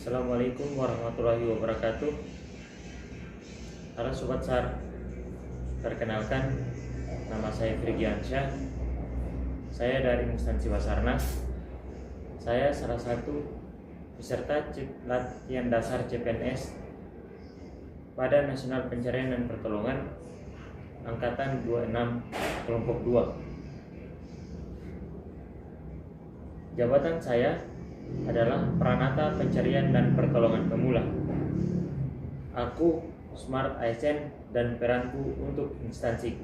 Assalamualaikum warahmatullahi wabarakatuh. Halo Sobat SAR, perkenalkan nama saya Frigiansyah. Saya dari instansi Basarnas. Saya salah satu peserta latihan dasar CPNS pada Nasional Pencarian dan Pertolongan Angkatan 26 Kelompok 2. Jabatan saya adalah Pranata Pencarian dan Pertolongan Pemula. Aku Smart ASN dan peranku untuk instansi.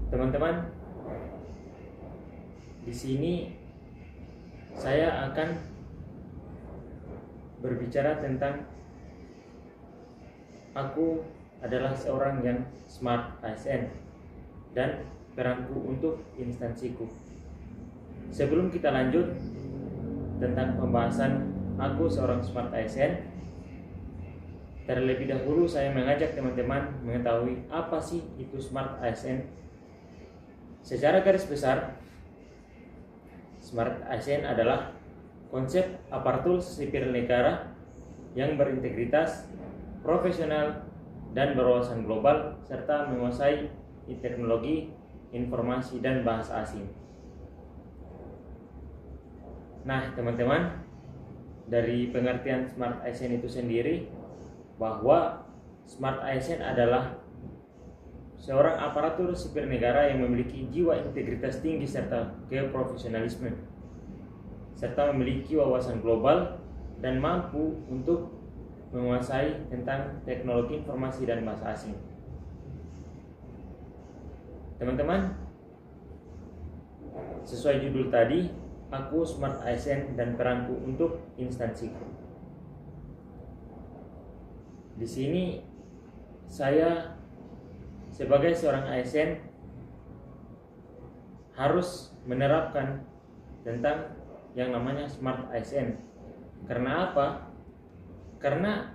Teman-teman, di sini saya akan berbicara tentang aku adalah seorang yang Smart ASN dan peranku untuk instansiku. Sebelum kita lanjut tentang pembahasan aku seorang Smart ASN, terlebih dahulu saya mengajak teman-teman mengetahui apa sih itu Smart ASN. Secara garis besar, Smart ASN adalah konsep aparatur sipil negara yang berintegritas, profesional, dan berwawasan global serta menguasai teknologi, informasi, dan bahasa asing. Nah, teman-teman, dari pengertian Smart ASN itu sendiri, bahwa Smart ASN adalah seorang aparatur sipil negara yang memiliki jiwa integritas tinggi serta keprofesionalisme, serta memiliki wawasan global dan mampu untuk menguasai tentang teknologi informasi dan bahasa asing. Teman-teman, sesuai judul tadi, aku Smart ASN dan peranku untuk instansiku. Di sini saya sebagai seorang ASN harus menerapkan tentang yang namanya Smart ASN. Karena apa? Karena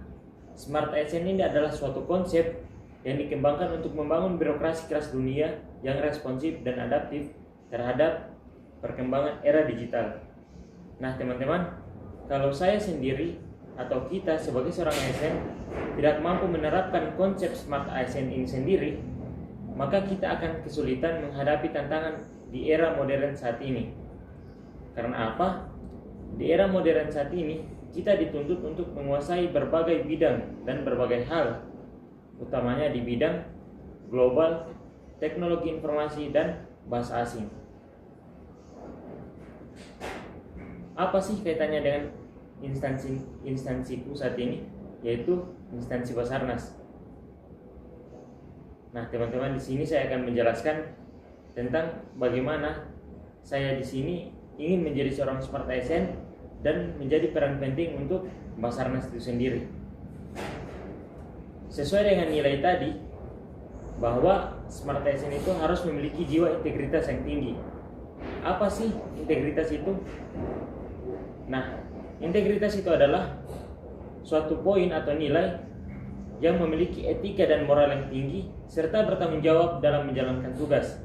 Smart ASN ini adalah suatu konsep yang dikembangkan untuk membangun birokrasi kelas dunia yang responsif dan adaptif terhadap perkembangan era digital. Nah, teman-teman, kalau saya sendiri atau kita sebagai seorang ASN tidak mampu menerapkan konsep Smart ASN ini sendiri, maka kita akan kesulitan menghadapi tantangan di era modern saat ini. Karena apa? Di era modern saat ini, kita dituntut untuk menguasai berbagai bidang dan berbagai hal, utamanya di bidang global, teknologi informasi, dan bahasa asing. Apa sih kaitannya dengan instansiku saat ini, yaitu instansi Basarnas? Nah, teman-teman, di sini saya akan menjelaskan tentang bagaimana saya di sini ingin menjadi seorang Smart ASN dan menjadi peran penting untuk Basarnas itu sendiri. Sesuai dengan nilai tadi, bahwa Smart ASN itu harus memiliki jiwa integritas yang tinggi. Apa sih integritas itu? Nah, integritas itu adalah suatu poin atau nilai yang memiliki etika dan moral yang tinggi serta bertanggung jawab dalam menjalankan tugas.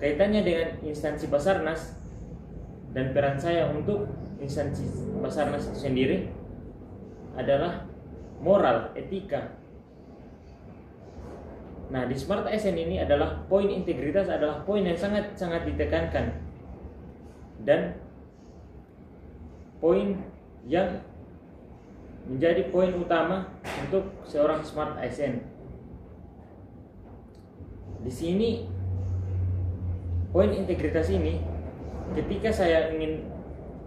Kaitannya dengan instansi Basarnas dan peran saya untuk instansi Basarnas itu sendiri adalah moral, etika. Nah, di Smart ASN ini adalah poin integritas adalah poin yang sangat ditekankan dan poin yang menjadi poin utama untuk seorang Smart ASN. Di sini poin integritas ini, ketika saya ingin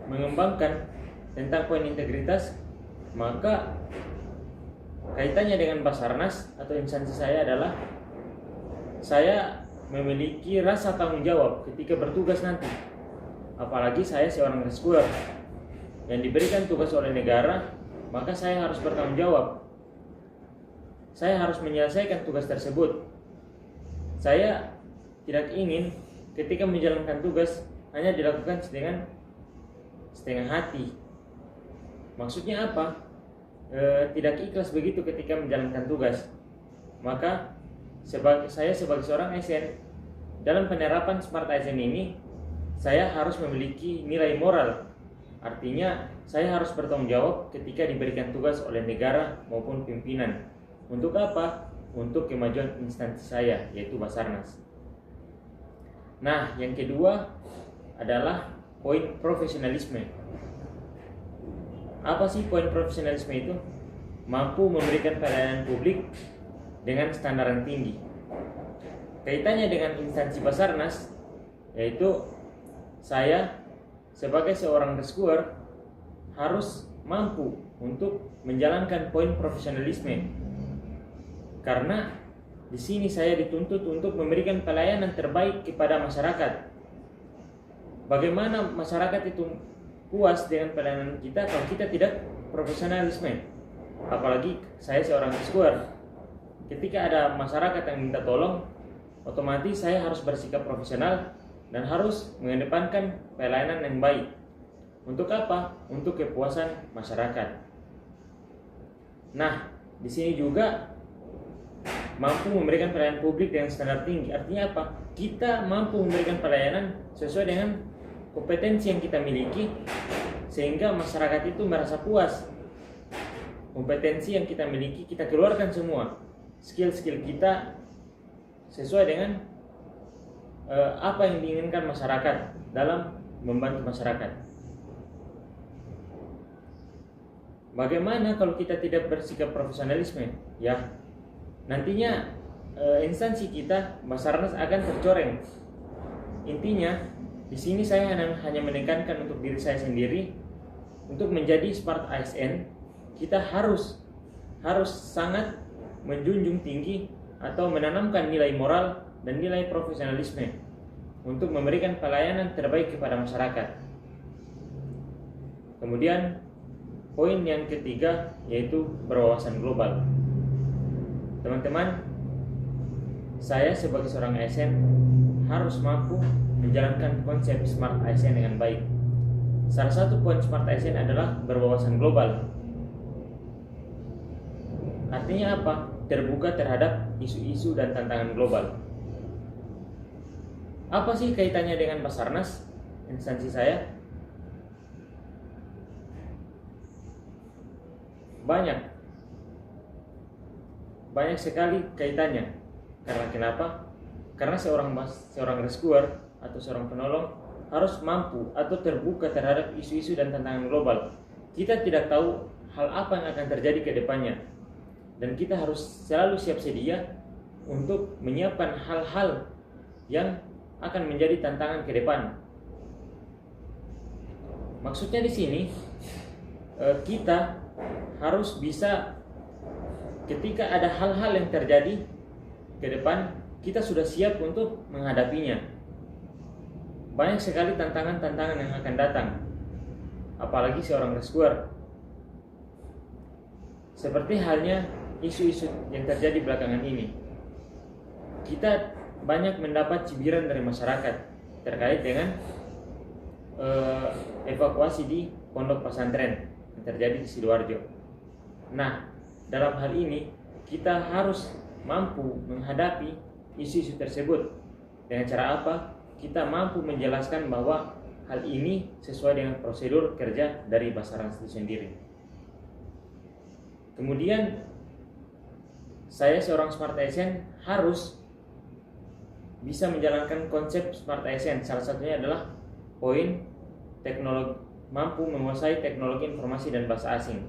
mengembangkan tentang poin integritas, maka kaitannya dengan Basarnas atau instansi saya adalah saya memiliki rasa tanggung jawab ketika bertugas nanti. Apalagi saya seorang rescuer yang diberikan tugas oleh negara, maka saya harus bertanggung jawab. Saya harus menyelesaikan tugas tersebut. Saya tidak ingin ketika menjalankan tugas hanya dilakukan dengan setengah hati. Maksudnya apa? Tidak ikhlas begitu ketika menjalankan tugas. Maka saya sebagai seorang ASN dalam penerapan Smart ASN ini, saya harus memiliki nilai moral. Artinya, saya harus bertanggung jawab ketika diberikan tugas oleh negara maupun pimpinan. Untuk apa? Untuk kemajuan instansi saya, yaitu Basarnas. Nah, yang kedua adalah poin profesionalisme. Apa sih poin profesionalisme itu? Mampu memberikan pelayanan publik dengan standar yang tinggi. Kaitannya dengan instansi Basarnas, yaitu saya sebagai seorang rescuer harus mampu untuk menjalankan poin profesionalisme, karena di sini saya dituntut untuk memberikan pelayanan terbaik kepada masyarakat. Bagaimana masyarakat itu puas dengan pelayanan kita kalau kita tidak profesionalisme? Apalagi saya seorang rescuer. Ketika ada masyarakat yang minta tolong, otomatis saya harus bersikap profesional dan harus mengedepankan pelayanan yang baik. Untuk apa? Untuk kepuasan masyarakat. Nah, di sini juga mampu memberikan pelayanan publik dengan standar tinggi. Artinya apa? Kita mampu memberikan pelayanan sesuai dengan kompetensi yang kita miliki, sehingga masyarakat itu merasa puas. Kompetensi yang kita miliki, kita keluarkan semua. Skill-skill kita sesuai dengan apa yang diinginkan masyarakat dalam membantu masyarakat. Bagaimana kalau kita tidak bersikap profesionalisme? Ya, nantinya instansi kita Basarnas akan tercoreng. Intinya, di sini saya hanya menekankan untuk diri saya sendiri, untuk menjadi smart ASN, kita harus sangat menjunjung tinggi atau menanamkan nilai moral dan nilai profesionalisme untuk memberikan pelayanan terbaik kepada masyarakat. Kemudian poin yang ketiga yaitu berwawasan global. Teman-teman, saya sebagai seorang ASN harus mampu menjalankan konsep Smart ASN dengan baik. Salah satu poin Smart ASN adalah berwawasan global. Artinya apa? Terbuka terhadap isu-isu dan tantangan global. Apa sih kaitannya dengan Basarnas, instansi saya? Banyak sekali kaitannya. Karena kenapa? Karena seorang rescuer atau seorang penolong harus mampu atau terbuka terhadap isu-isu dan tantangan global. Kita tidak tahu hal apa yang akan terjadi ke depannya, dan kita harus selalu siap sedia untuk menyiapkan hal-hal yang akan menjadi tantangan ke depan. Maksudnya di sini kita harus bisa, ketika ada hal-hal yang terjadi ke depan, kita sudah siap untuk menghadapinya. Banyak sekali tantangan-tantangan yang akan datang, apalagi seorang rescuer. Seperti halnya isu-isu yang terjadi belakangan ini, kita banyak mendapat cibiran dari masyarakat terkait dengan evakuasi di pondok pesantren yang terjadi di Sidoarjo. Nah, dalam hal ini kita harus mampu menghadapi isu-isu tersebut. Dengan cara apa? Kita mampu menjelaskan bahwa hal ini sesuai dengan prosedur kerja dari Basarnas itu sendiri. Kemudian saya seorang Smart ASN harus bisa menjalankan konsep Smart ASN. Salah satunya adalah poin teknologi, mampu menguasai teknologi informasi dan bahasa asing.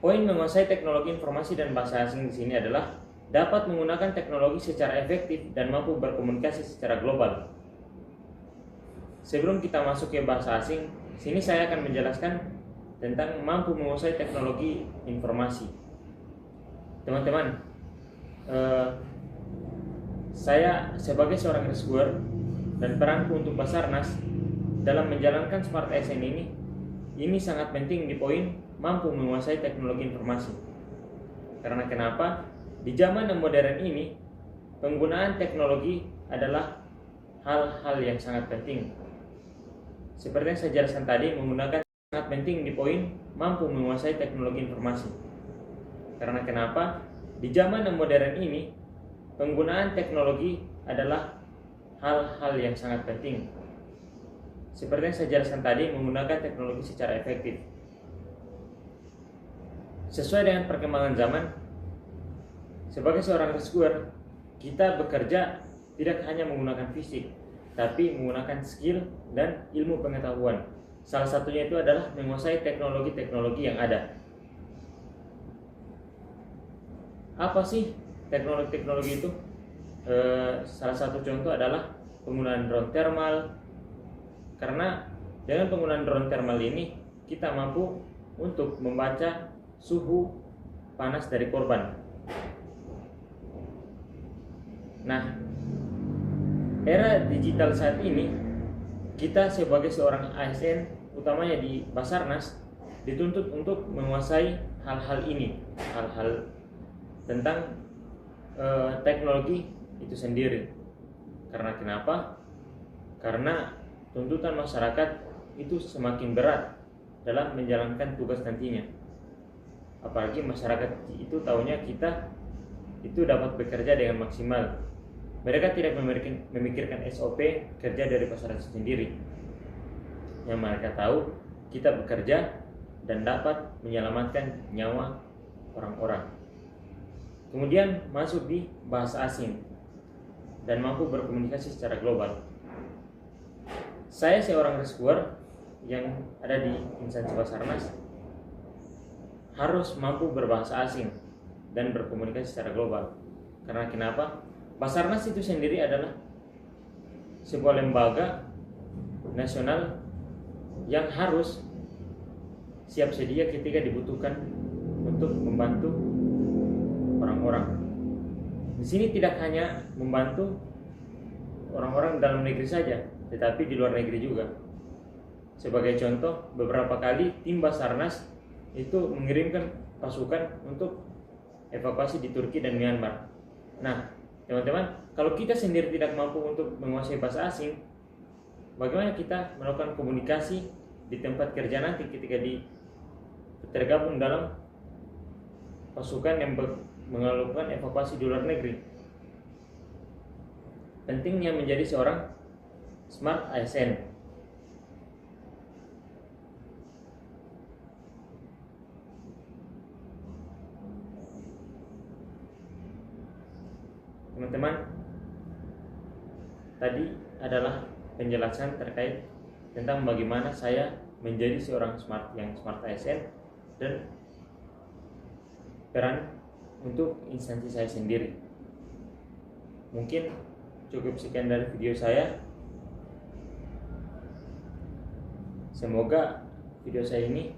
Poin menguasai teknologi informasi dan bahasa asing di sini adalah dapat menggunakan teknologi secara efektif dan mampu berkomunikasi secara global. Sebelum kita masuk ke bahasa asing, sini saya akan menjelaskan tentang mampu menguasai teknologi informasi. Teman-teman, saya sebagai seorang rescuer dan peranku untuk Basarnas dalam menjalankan Smart ASN ini sangat penting di poin mampu menguasai teknologi informasi. Karena kenapa? Di zaman yang modern ini, penggunaan teknologi adalah hal-hal yang sangat penting. Seperti yang saya jelaskan tadi, menggunakan sangat penting di poin mampu menguasai teknologi informasi. Karena kenapa? Di zaman yang modern ini, penggunaan teknologi adalah hal-hal yang sangat penting. Seperti yang saya jelaskan tadi, menggunakan teknologi secara efektif. Sesuai dengan perkembangan zaman, sebagai seorang rescuer, kita bekerja tidak hanya menggunakan fisik, tapi menggunakan skill dan ilmu pengetahuan. Salah satunya itu adalah menguasai teknologi-teknologi yang ada. Apa sih teknologi-teknologi itu? Salah satu contoh adalah penggunaan drone thermal. Karena dengan penggunaan drone thermal ini kita mampu untuk membaca suhu panas dari korban. Nah, era digital saat ini, kita sebagai seorang ASN, utamanya di Basarnas, dituntut untuk menguasai hal-hal ini, hal-hal tentang teknologi itu sendiri. Karena kenapa? Karena tuntutan masyarakat itu semakin berat dalam menjalankan tugas nantinya. Apalagi masyarakat itu tahunya kita itu dapat bekerja dengan maksimal. Mereka tidak memikirkan SOP kerja dari masyarakat sendiri. Yang mereka tahu kita bekerja dan dapat menyelamatkan nyawa orang-orang. Kemudian masuk di bahasa asing dan mampu berkomunikasi secara global. Saya seorang rescuer yang ada di instansi Basarnas harus mampu berbahasa asing dan berkomunikasi secara global. Karena kenapa? Basarnas itu sendiri adalah sebuah lembaga nasional yang harus siap sedia ketika dibutuhkan untuk membantu orang-orang. Di sini tidak hanya membantu orang-orang dalam negeri saja, tetapi di luar negeri juga. Sebagai contoh, beberapa kali tim Basarnas itu mengirimkan pasukan untuk evakuasi di Turki dan Myanmar. Nah, teman-teman, kalau kita sendiri tidak mampu untuk menguasai bahasa asing, bagaimana kita melakukan komunikasi di tempat kerja nanti ketika tergabung dalam pasukan yang melakukan evakuasi di luar negeri? Pentingnya menjadi seorang Smart ASN. Teman-teman, tadi adalah penjelasan terkait tentang bagaimana saya menjadi seorang Smart ASN dan peran untuk instansi saya sendiri. Mungkin cukup sekian dari video saya. Semoga video saya ini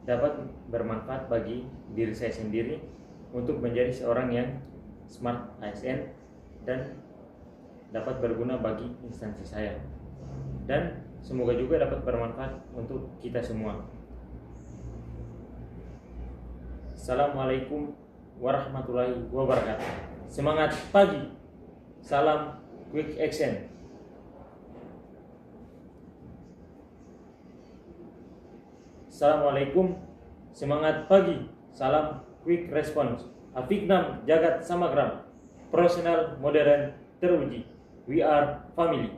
dapat bermanfaat bagi diri saya sendiri untuk menjadi seorang yang Smart ASN dan dapat berguna bagi instansi saya. Dan semoga juga dapat bermanfaat untuk kita semua. Assalamualaikum warahmatullahi wabarakatuh. Semangat pagi. Salam Quick Action. Assalamualaikum, semangat pagi, salam Quick Response. Afiknam Jagat Samagram, profesional modern teruji. We are family.